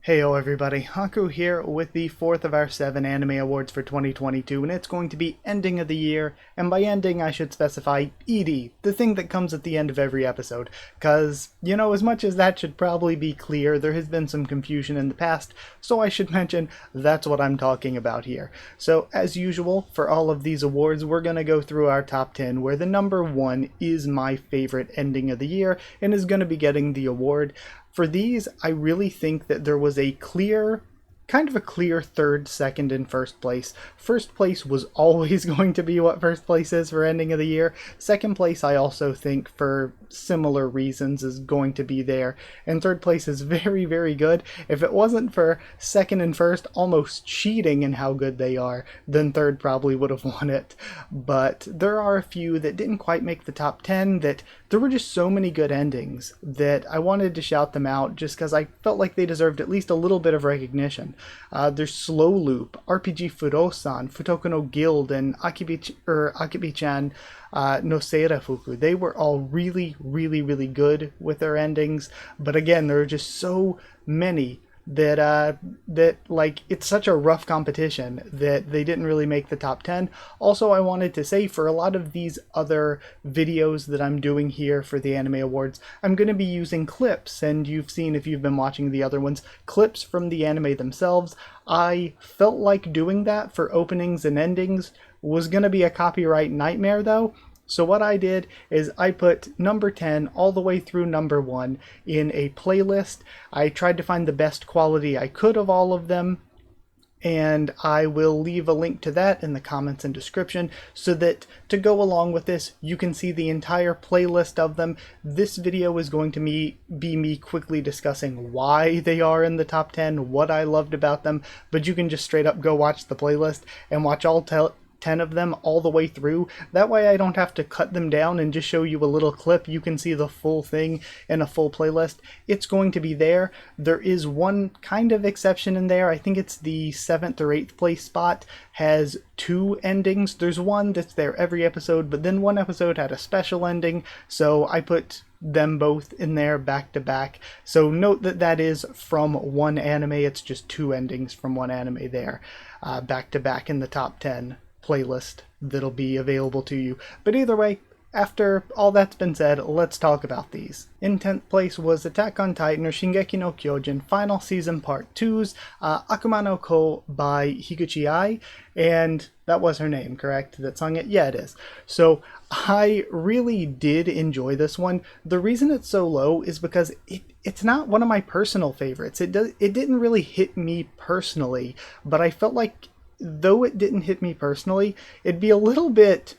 Heyo everybody, Haku here with the fourth of our 7 anime awards for 2022, and it's going to be ending of the year, and by ending I should specify ED, the thing that comes at the end of every episode, cause, as much as that should probably be clear, there has been some confusion in the past, so I should mention that's what I'm talking about here. So as usual, for all of these awards, we're gonna go through our top 10, where the number 1 is my favorite ending of the year, and is gonna be getting the award. For these, I really think that there was a kind of a clear third, second, and first place. First place was always going to be what first place is for ending of the year. Second place, I also think, for similar reasons, is going to be there. And third place is very, very good. If it wasn't for second and first almost cheating in how good they are, then third probably would have won it. But there are a few that didn't quite make the top 10 that there were just so many good endings that I wanted to shout them out just because I felt like they deserved at least a little bit of recognition. There's Slow Loop, RPG Fudo-san, Futoku no Guild, and Akibi-chan no Seirafuku. They were all really, really, really good with their endings, but again, there are just so many that it's such a rough competition that they didn't really make the top 10. Also, I wanted to say, for a lot of these other videos that I'm doing here for the Anime Awards, I'm going to be using clips, and you've seen, if you've been watching the other ones, clips from the anime themselves. I felt like doing that for openings and endings was going to be a copyright nightmare though. So what I did is I put number 10 all the way through number 1 in a playlist. I tried to find the best quality I could of all of them, and I will leave a link to that in the comments and description so that to go along with this, you can see the entire playlist of them. This video is going to be me quickly discussing why they are in the top 10, what I loved about them, but you can just straight up go watch the playlist and watch all 10 of them all the way through. That way I don't have to cut them down and just show you a little clip. You can see the full thing in a full playlist. It's going to be there. There is one kind of exception in there. I think it's the 7th or 8th place spot has 2 endings. There's one that's there every episode, but then one episode had a special ending, so I put them both in there back to back. So note that that is from one anime. It's just 2 endings from one anime there, back to back in the top 10 playlist that'll be available to you. But either way, after all that's been said, let's talk about these. In 10th place was Attack on Titan or Shingeki no Kyojin Final Season Part 2's Akuma no Ko by Higuchi Ai, and that was her name, correct? That sung it? Yeah, it is. So I really did enjoy this one. The reason it's so low is because it's not one of my personal favorites. It didn't really hit me personally, but I felt like though it didn't hit me personally, it'd be a little bit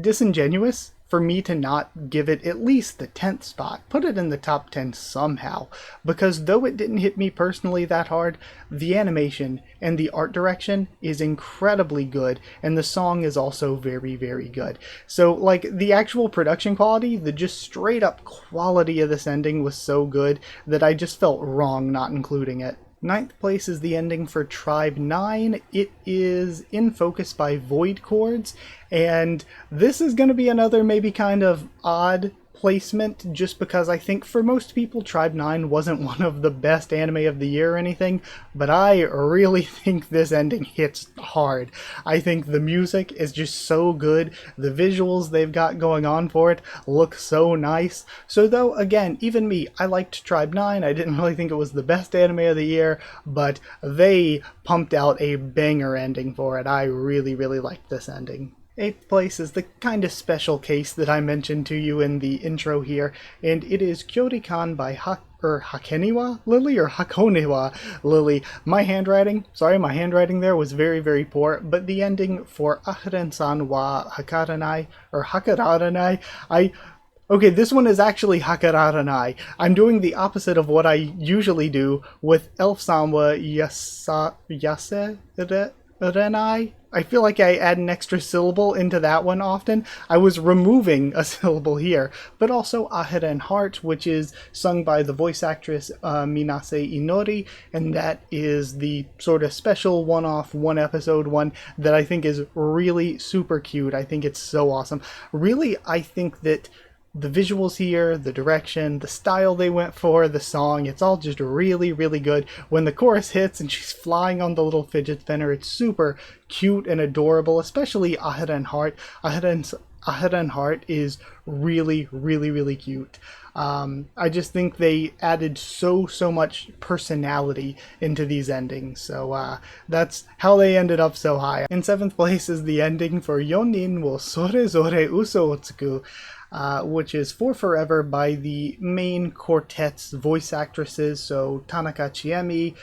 disingenuous for me to not give it at least the 10th spot, put it in the top 10 somehow, because though it didn't hit me personally that hard, the animation and the art direction is incredibly good, and the song is also very, very good. So, like, the actual production quality, the just straight up quality of this ending was so good that I just felt wrong not including it. 9th place is the ending for Tribe 9. It is in focus by Void Chords, and this is going to be another maybe kind of odd placement just because I think for most people Tribe 9 wasn't one of the best anime of the year or anything, but I really think this ending hits hard. I think the music is just so good, the visuals they've got going on for it look so nice. So though, again, even me, I liked Tribe 9, I didn't really think it was the best anime of the year, but they pumped out a banger ending for it. I really, really liked this ending. 8th place is the kind of special case that I mentioned to you in the intro here, and it is Kyori-kan by Hakeniwa Lily or Hakonewa Lily. My handwriting there was very, very poor, but the ending for aharen-san wa hakaranai or hakararanai, okay, this one is actually Hakararanai. I'm doing the opposite of what I usually do with Elf-san wa yaserenai. I feel like I add an extra syllable into that one often. I was removing a syllable here, but also Aharen Heart, which is sung by the voice actress Minase Inori, and that is the sort of special one-off, one-episode one that I think is really super cute. I think it's so awesome. Really, I think that the visuals here, the direction, the style they went for, the song, it's all just really, really good. When the chorus hits and she's flying on the little fidget spinner, it's super cute and adorable, especially aharen-heart. Aharen-heart is really, really, really cute. I just think they added so much personality into these endings, so that's how they ended up so high. In 7th place is the ending for Yonin wo Sorezore Uso o Tsuku, which is For Forever by the main quartet's voice actresses, so Tanaka Chiemi,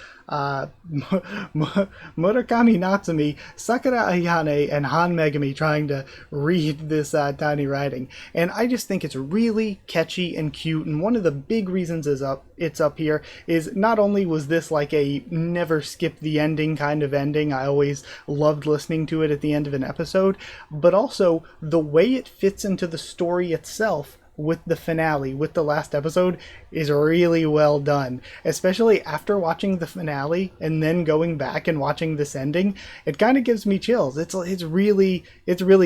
Murakami Natsumi, Sakura Ayane, and Han Megami, trying to read this tiny writing. And I just think it's really catchy and cute, and one of the big reasons it's up here is not only was this like a never skip the ending kind of ending, I always loved listening to it at the end of an episode, but also the way it fits into the story itself with the finale, with the last episode, is really well done. Especially after watching the finale and then going back and watching this ending, it kind of gives me chills. It's really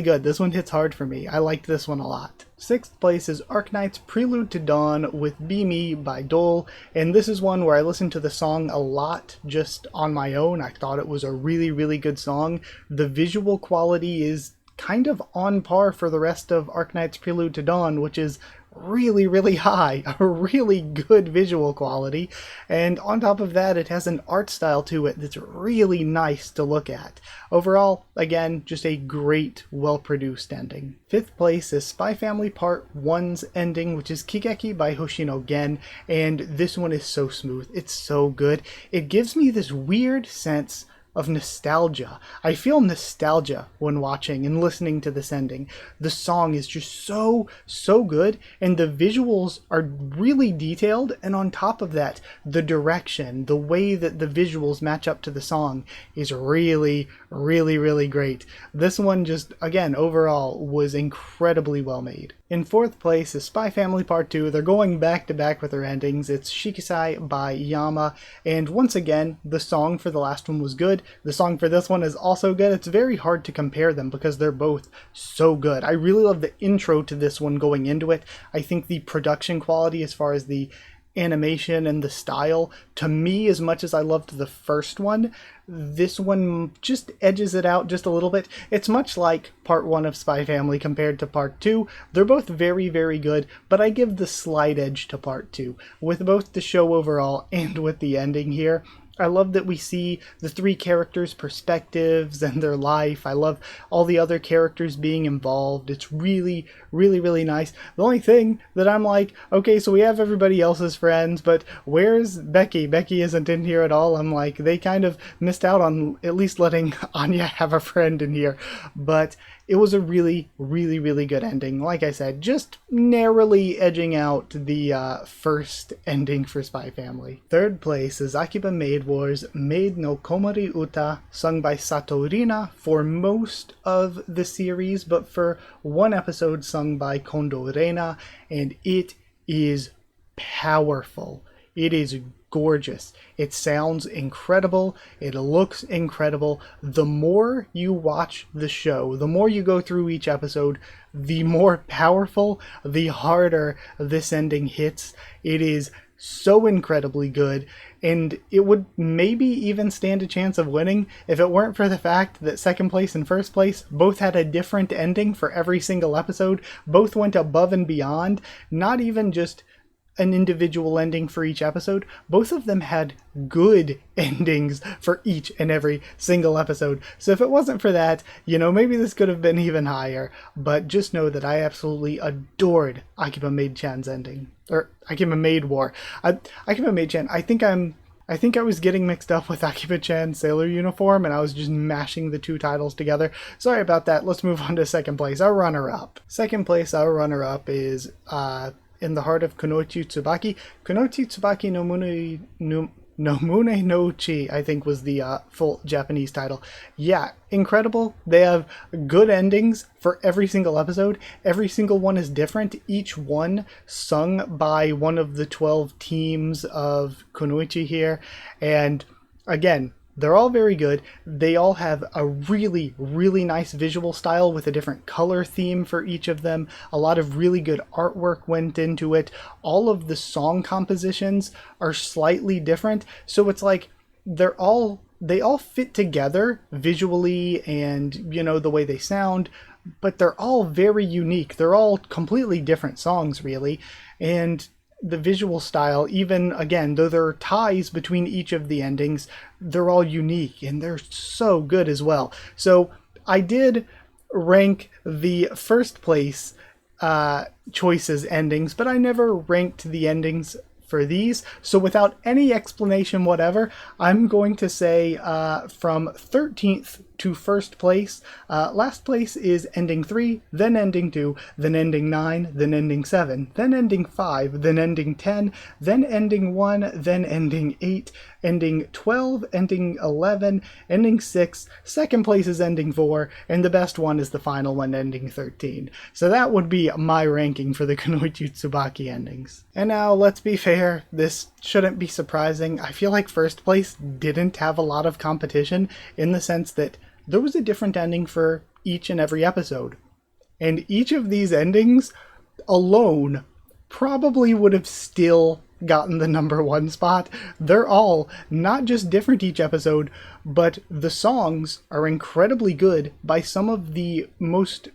good. This one hits hard for me. I liked this one a lot. 6th place is Arknight's Prelude to Dawn with Be Me by Dole, and this is one where I listened to the song a lot just on my own. I thought it was a really, really good song. The visual quality is kind of on par for the rest of Arknight's Prelude to Dawn, which is really, really high, a really good visual quality, and on top of that it has an art style to it that's really nice to look at. Overall, again, just a great, well-produced ending. 5th place is Spy Family Part 1's ending, which is Kigeki by Hoshino Gen, and this one is so smooth. It's so good. It gives me this weird sense of nostalgia. I feel nostalgia when watching and listening to this ending. The song is just so good, and the visuals are really detailed, and on top of that, the direction, the way that the visuals match up to the song is really, really, really great. This one just, again, overall was incredibly well made. In 4th place is Spy Family Part 2. They're going back to back with their endings. It's Shikisai by Yama, and once again, the song for the last one was good. The song for this one is also good. It's very hard to compare them because they're both so good. I really love the intro to this one going into it. I think the production quality as far as the animation and the style, to me, as much as I loved the first one, this one just edges it out just a little bit. It's much like Part 1 of Spy Family compared to Part 2. They're both very, very good, but I give the slight edge to Part 2, with both the show overall and with the ending here. I love that we see the 3 characters' perspectives and their life. I love all the other characters being involved. It's really, really, really nice. The only thing that I'm like, okay, so we have everybody else's friends, but where's Becky? Becky isn't in here at all. I'm like, they kind of missed out on at least letting Anya have a friend in here. But it was a really, really, really good ending. Like I said, just narrowly edging out the first ending for Spy Family. 3rd place is Akiba Maid Wars Maid no Komori Uta, sung by Satorina for most of the series, but for one episode sung by Kondo Reina, and it is powerful. It is gorgeous. It sounds incredible. It looks incredible. The more you watch the show, the more you go through each episode, the more powerful, the harder this ending hits. It is so incredibly good, and it would maybe even stand a chance of winning if it weren't for the fact that 2nd place and 1st place both had a different ending for every single episode. Both went above and beyond, not even just an individual ending for each episode. Both of them had good endings for each and every single episode. So if it wasn't for that, maybe this could have been even higher. But just know that I absolutely adored Akiba Maid-chan's ending. Or Akiba Maid War. Akiba Maid-chan, I think I was getting mixed up with Akiba-chan's Sailor Uniform, and I was just mashing the 2 titles together. Sorry about that. Let's move on to 2nd place, our runner-up. 2nd place, our runner-up is In the Heart of Kunoichi Tsubaki. Kunoichi Tsubaki no Mune no Chi, I think was the full Japanese title. Yeah, incredible. They have good endings for every single episode. Every single one is different. Each one sung by one of the 12 teams of Kunoichi here. And again, They're all very good. They all have a really, really nice visual style with a different color theme for each of them. A lot of really good artwork went into it. All of the song compositions are slightly different, so it's like they all fit together visually and, you know, the way they sound, but they're all very unique. They're all completely different songs, really. And the visual style, even again, though there are ties between each of the endings, they're all unique and they're so good as well. So I did rank the first place choices endings, but I never ranked the endings for these. So without any explanation whatever, I'm going to say from 13th to first place. Last place is ending 3, then ending 2, then ending 9, then ending 7, then ending 5, then ending 10, then ending 1, then ending 8, ending 12, ending 11, ending 6, second place is ending 4, and the best one is the final one, ending 13. So that would be my ranking for the Kunoichi Tsubaki endings. And now, let's be fair, this shouldn't be surprising. I feel like first place didn't have a lot of competition in the sense that there was a different ending for each and every episode. And each of these endings alone probably would have still gotten the #1 spot. They're all not just different each episode, but the songs are incredibly good by some of the most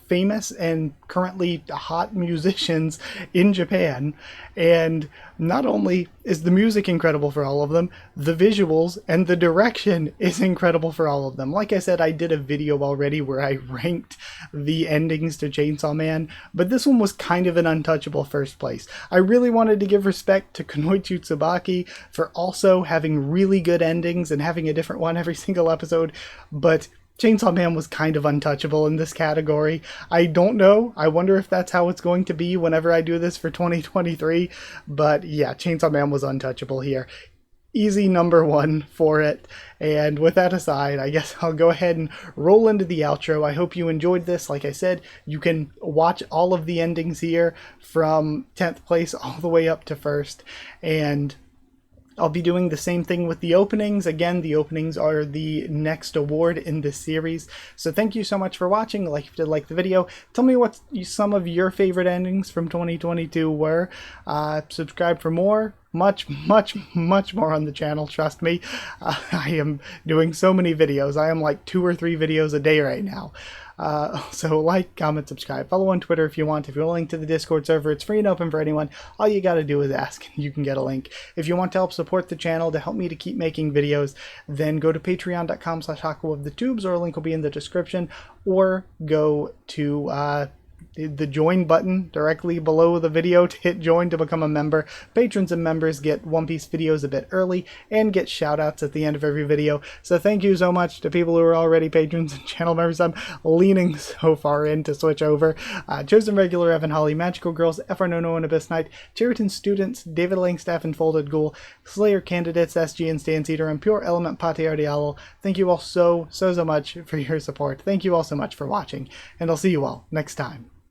famous and currently hot musicians in Japan. And not only is the music incredible for all of them, the visuals and the direction is incredible for all of them. Like I said, I did a video already where I ranked the endings to Chainsaw Man, but this one was kind of an untouchable first place. I really wanted to give respect to Kunoichi Tsubaki for also having really good endings and having a different one every single episode, but Chainsaw Man was kind of untouchable in this category. I don't know. I wonder if that's how it's going to be whenever I do this for 2023. But yeah, Chainsaw Man was untouchable here. Easy #1 for it. And with that aside, I guess I'll go ahead and roll into the outro. I hope you enjoyed this. Like I said, you can watch all of the endings here from 10th place all the way up to first. And I'll be doing the same thing with the openings. Again, the openings are the next award in this series. So thank you so much for watching. If you did like the video, tell me what some of your favorite endings from 2022 were. Subscribe for more. Much more on the channel, trust me. I am doing so many videos. I am like 2 or 3 videos a day right now. So like, comment, subscribe, follow on Twitter if you want. If you want a link to the Discord server, it's free and open for anyone. All you gotta do is ask and you can get a link. If you want to help support the channel to help me to keep making videos, then go to patreon.com/Haku of the Tubes, or a link will be in the description, or go to the join button directly below the video to hit join to become a member. Patrons and members get One Piece videos a bit early and get shoutouts at the end of every video. So thank you so much to people who are already patrons and channel members. I'm leaning so far in to switch over. Chosen Regular, Evan Holly, Magical Girls, FR Nono and Abyss Knight, Cheriton Students, David Langstaff and Folded Ghoul, Slayer Candidates, SG and Stan Cedar, and Pure Element Pate Ardialo. Thank you all so much for your support. Thank you all so much for watching, and I'll see you all next time.